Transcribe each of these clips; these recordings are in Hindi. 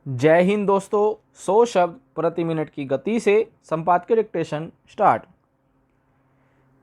जय हिंद दोस्तों। 100 शब्द प्रति मिनट की गति से संपादकीय डिक्टेशन स्टार्ट।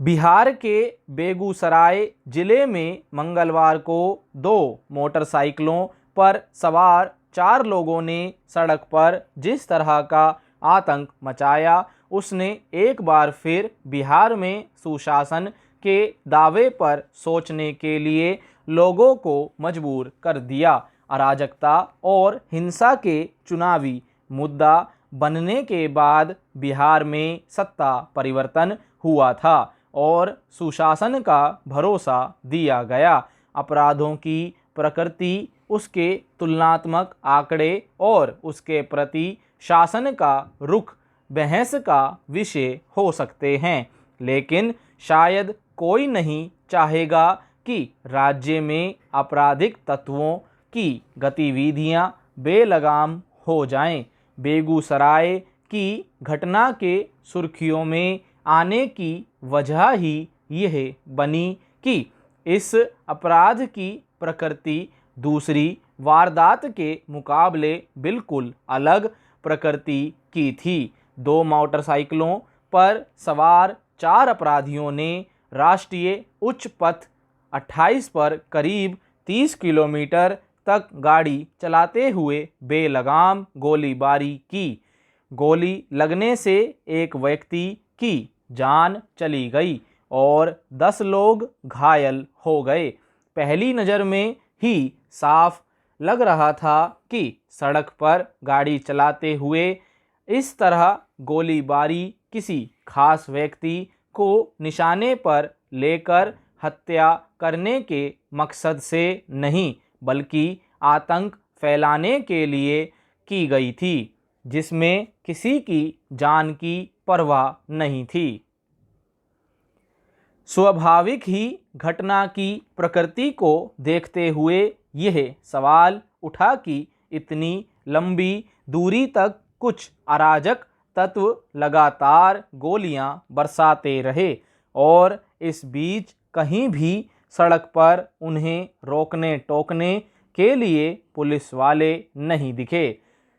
बिहार के बेगूसराय जिले में मंगलवार को दो मोटरसाइकिलों पर सवार 4 लोगों ने सड़क पर जिस तरह का आतंक मचाया, उसने एक बार फिर बिहार में सुशासन के दावे पर सोचने के लिए लोगों को मजबूर कर दिया। अराजकता और हिंसा के चुनावी मुद्दा बनने के बाद बिहार में सत्ता परिवर्तन हुआ था और सुशासन का भरोसा दिया गया। अपराधों की प्रकृति, उसके तुलनात्मक आंकड़े और उसके प्रति शासन का रुख बहस का विषय हो सकते हैं, लेकिन शायद कोई नहीं चाहेगा कि राज्य में आपराधिक तत्वों की गतिविधियां बेलगाम हो जाएं। बेगूसराय की घटना के सुर्खियों में आने की वजह ही यह बनी कि इस अपराध की प्रकृति दूसरी वारदात के मुकाबले बिल्कुल अलग प्रकृति की थी। 2 मोटरसाइकिलों पर सवार 4 अपराधियों ने राष्ट्रीय उच्च पथ 28 पर करीब 30 किलोमीटर तक गाड़ी चलाते हुए बेलगाम गोलीबारी की। गोली लगने से एक व्यक्ति की जान चली गई और 10 लोग घायल हो गए। पहली नज़र में ही साफ लग रहा था कि सड़क पर गाड़ी चलाते हुए इस तरह गोलीबारी किसी खास व्यक्ति को निशाने पर लेकर हत्या करने के मकसद से नहीं, बल्कि आतंक फैलाने के लिए की गई थी, जिसमें किसी की जान की परवाह नहीं थी। स्वाभाविक ही घटना की प्रकृति को देखते हुए यह सवाल उठा कि इतनी लंबी दूरी तक कुछ अराजक तत्व लगातार गोलियां बरसाते रहे और इस बीच कहीं भी सड़क पर उन्हें रोकने टोकने के लिए पुलिस वाले नहीं दिखे,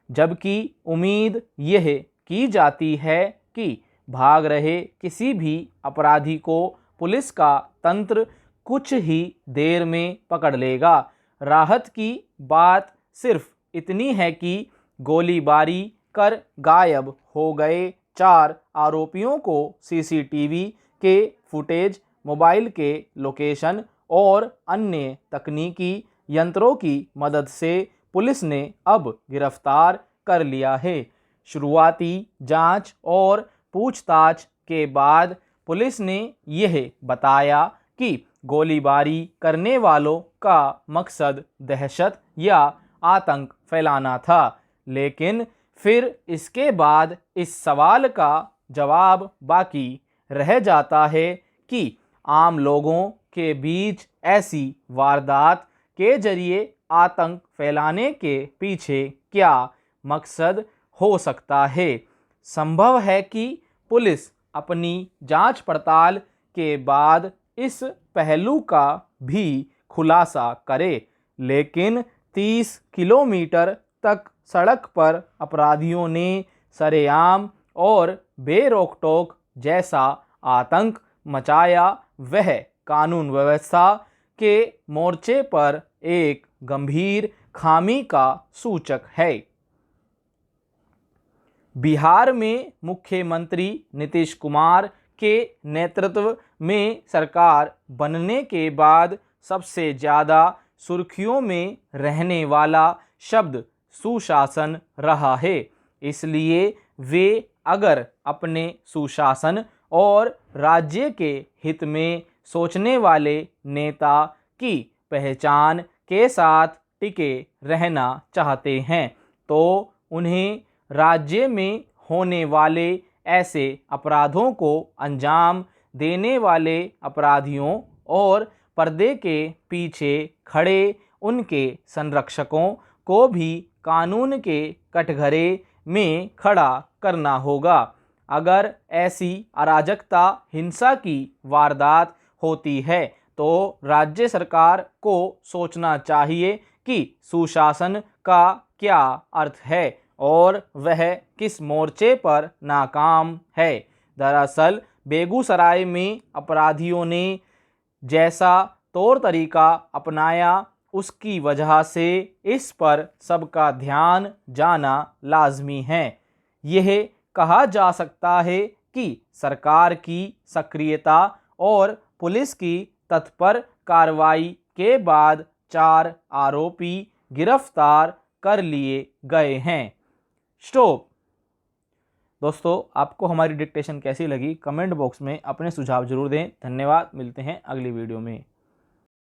जबकि उम्मीद यह की जाती है कि भाग रहे किसी भी अपराधी को पुलिस का तंत्र कुछ ही देर में पकड़ लेगा। राहत की बात सिर्फ इतनी है कि गोलीबारी कर गायब हो गए 4 आरोपियों को सीसीटीवी के फुटेज, मोबाइल के लोकेशन और अन्य तकनीकी यंत्रों की मदद से पुलिस ने अब गिरफ्तार कर लिया है। शुरुआती जांच और पूछताछ के बाद पुलिस ने यह बताया कि गोलीबारी करने वालों का मकसद दहशत या आतंक फैलाना था, लेकिन फिर इसके बाद इस सवाल का जवाब बाकी रह जाता है कि आम लोगों के बीच ऐसी वारदात के जरिए आतंक फैलाने के पीछे क्या मकसद हो सकता है। संभव है कि पुलिस अपनी जांच पड़ताल के बाद इस पहलू का भी खुलासा करे, लेकिन 30 किलोमीटर तक सड़क पर अपराधियों ने सरेआम और बेरोक-टोक जैसा आतंक मचाया, वह कानून व्यवस्था के मोर्चे पर एक गंभीर खामी का सूचक है। बिहार में मुख्यमंत्री नीतीश कुमार के नेतृत्व में सरकार बनने के बाद सबसे ज़्यादा सुर्खियों में रहने वाला शब्द सुशासन रहा है। इसलिए वे अगर अपने सुशासन और राज्य के हित में सोचने वाले नेता की पहचान के साथ टिके रहना चाहते हैं, तो उन्हें राज्य में होने वाले ऐसे अपराधों को अंजाम देने वाले अपराधियों और पर्दे के पीछे खड़े उनके संरक्षकों को भी कानून के कटघरे में खड़ा करना होगा। अगर ऐसी अराजकता, हिंसा की वारदात होती है तो राज्य सरकार को सोचना चाहिए कि सुशासन का क्या अर्थ है और वह किस मोर्चे पर नाकाम है। दरअसल बेगूसराय में अपराधियों ने जैसा तौर तरीका अपनाया उसकी वजह से इस पर सबका ध्यान जाना लाजमी है। यह कहा जा सकता है कि सरकार की सक्रियता और पुलिस की तत्पर कार्रवाई के बाद 4 आरोपी गिरफ्तार कर लिए गए हैं। स्टॉप। दोस्तों, आपको हमारी डिक्टेशन कैसी लगी कमेंट बॉक्स में अपने सुझाव जरूर दें। धन्यवाद। मिलते हैं अगली वीडियो में।